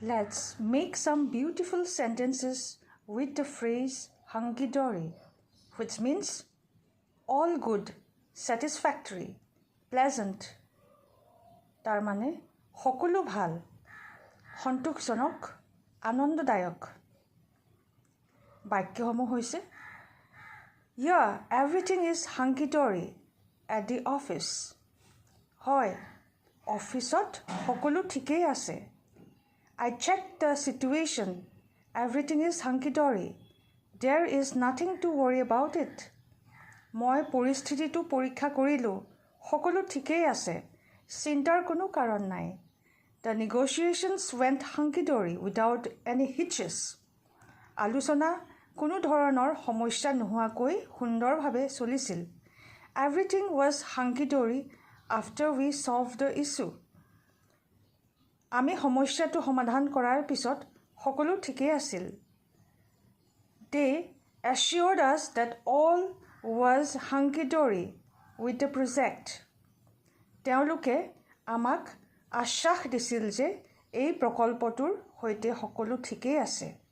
Let's make some beautiful sentences with the phrase hunky-dory, which means all good, satisfactory, pleasant. তাৰ মানে সকলো ভাল, সন্তোষজনক, আনন্দদায়ক। বাক্যসমূহ হৈছে Yeah, everything is hunky-dory at the office. হয়, অফিচত সকলো ঠিকেই আছে। I checked the situation. Everything is hunky-dory. There is nothing to worry about it. মই পৰিস্থিতিটো পৰীক্ষা কৰিলোঁ। সকলো ঠিকেই আছে। চিন্তাৰ কোনো কাৰণ নাই। The negotiations went hunky-dory without any hitches. আলোচনা কোনো ধৰণৰ সমস্যা নোহোৱাকৈ সুন্দৰভাৱে চলিছিল। Everything was hunky-dory after we solved the issue. আমি সমস্যাটো সমাধান কৰাৰ পিছত সকলো ঠিকেই আছিল। They assured us that all was hunky-dory with the project. তেওঁলোকে আমাক আশ্বাস দিছিল যে এই প্ৰকল্পটোৰ সৈতে সকলো ঠিকেই আছে।